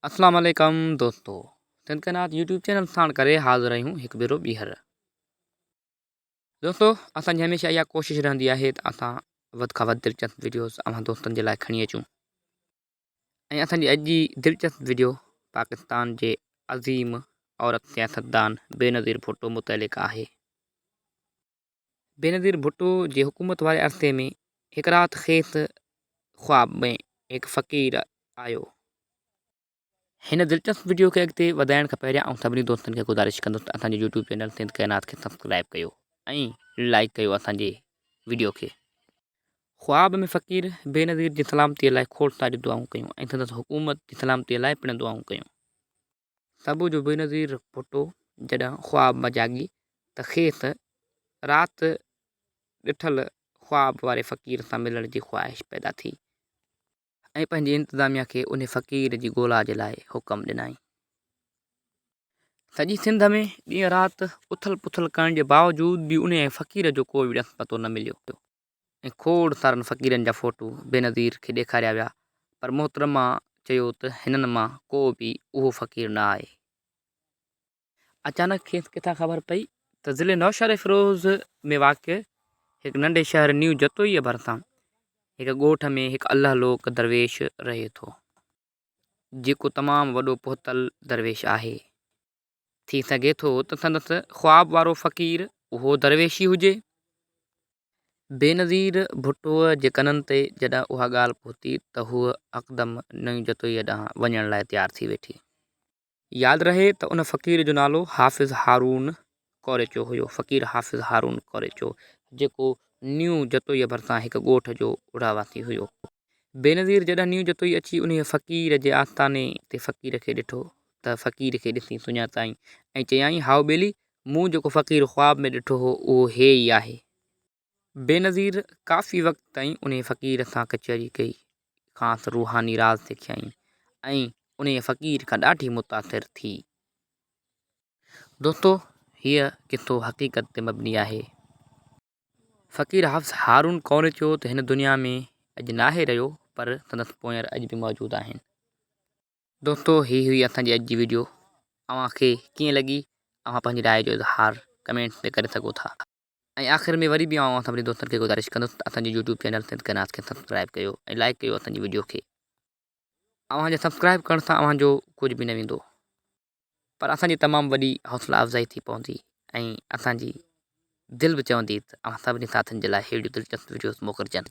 अस्सलाम वालेकुम दोस्तों। तिनकनाथ यूट्यूब चैनल साण करे हाज़िर आहियूं हिकु भेरो ॿीहर। दोस्तों असांजी हमेशह इहा कोशिशि रहंदी आहे त असां वधि खां वधि दिलचस्प वीडियोस अव्हां दोस्तनि जे लाइ खणी अचूं। ऐं असांजी अॼु जी दिलचस्प वीडियो पाकिस्तान जे अज़ीम औरत सियासतदान बेनज़ीर भुट्टो मुतलिक़ आहे। बेनज़ीर भुट्टो जी हुकूमत वारे अरसे में हिकु राति खेसि ख़्वाब में हिकु फ़क़ीर आयो। हिन दिलचस्प वीडियो खे अॻिते वधाइण खां पहिरियां आउं सभिनी दोस्तनि खे गुज़ारिश कंदुसि त असांजे यूट्यूब चैनल सिंध काइनात खे सब्सक्राइब कयो ऐं लाइक कयो असांजे वीडियो खे। ख़्वाब में फ़क़ीर बेनज़ीर जी सलामतीअ लाइ खोड़ सारियूं दुआऊं कयूं ऐं संदसि हुकूमत जी सलामतीअ लाइ पिणु दुआऊं कयूं। सबूह जो बेनज़ीर भुट्टो जॾहिं ख़्वाब मां जागी त खेसि राति ॾिठल ख़्वाब वारे फ़क़ीर सां मिलण जी ख़्वाहिश पैदा थी ऐं पंहिंजी इंतिज़ामिया खे उन फ़क़ीर जी ॻोल्हा जे लाइ हुकम ॾिनई। सॼी सिंध में ॾींहुं राति उथल पुथल करण जे बावजूदि बि उन फ़क़ीर जो कोई बि ॾस पतो न मिलियो ऐं खोड़ सारनि फ़क़ीरनि जा फ़ोटू बेनज़ीर खे ॾेखारिया विया, पर मोहतरमा चयो त हिननि मां को बि उहो फ़क़ीर न आहे। अचानक खेसि किथां ख़बर पई त ज़िले नौशहर फ़िरोज़ में वाक़िअ हिकु नंढे शहर न्यू जतोईअ भरिसां हिकु ॻोठ में हिकु अल्लाह लोक दरवेश रहे थो, जेको तमामु वॾो पोहतल दरवेश आहे। थी सघे थो त संदसि ख़्वाब वारो फ़क़ीर उहो दरवेश ई हुजे। बेनज़ीर भुट्टोअ जे कननि ते जॾहिं उहा ॻाल्हि पहुती त हूअ अकदम नई जतोईअ ॾांहुं वञण लाइ तयारु थी वेठी। यादि रहे त उन फ़क़ीर जो नालो हाफ़िज़ हारून कोरेचो हुयो, फ़क़ीर हाफ़िज़ हारून कोरेचो, जेको न्यू जतोईअ भरिसां हिकु ॻोठ जो उड़ावासी हुयो। बेनज़ीर जॾहिं न्यू जतोई अची उन फ़क़ीर जे आस्थाने ते फ़क़ीर खे ॾिठो त फ़क़ीर खे ॾिसी सुञाताईं ऐं चयाईं, हाउ ॿेली, मूं जेको फ़क़ीर ख़्वाब में ॾिठो हो उहो हे ई आहे। बेनज़ीर काफ़ी वक़्त ताईं उन फ़क़ीर सां कचहरी कई, ख़ासि रूहानी राज़ सिखियाईं ऐं उन फ़क़ीर खां ॾाढी मुतासिर थी। दोस्तों हीअ किसो हक़ीक़त ते मबनी आहे। फ़क़ीर हाफ़िज़ हारून कोरेचो त हिन दुनिया में अॼु नाहे रहियो, पर संदसि पोयां अॼु बि मौजूदु आहिनि। दोस्तों हीअ हुई असांजी अॼु जी वीडियो। अव्हांखे कीअं लॻी अव्हां पंहिंजी राय जो इज़हार कमेंट में करे सघो था। ऐं आख़िर में वरी बि आउं सभिनी दोस्तनि खे गुज़ारिश कंदुसि त असांजे यूट्यूब चैनल सिंध काइनात खे सब्सक्राइब कयो ऐं लाइक कयो असांजी वीडियो खे। अव्हांजे सब्सक्राइब करण सां अव्हांजो कुझु बि न वेंदो, पर असांजी तमामु वॾी हौसला अफ़ज़ाई थी पवंदी ऐं असांजी दिलि बि चवंदी त अव्हां सभिनी साथियुनि जे लाइ अहिड़ियूं दिलचस्प वीडियोस मोकिलिजनि।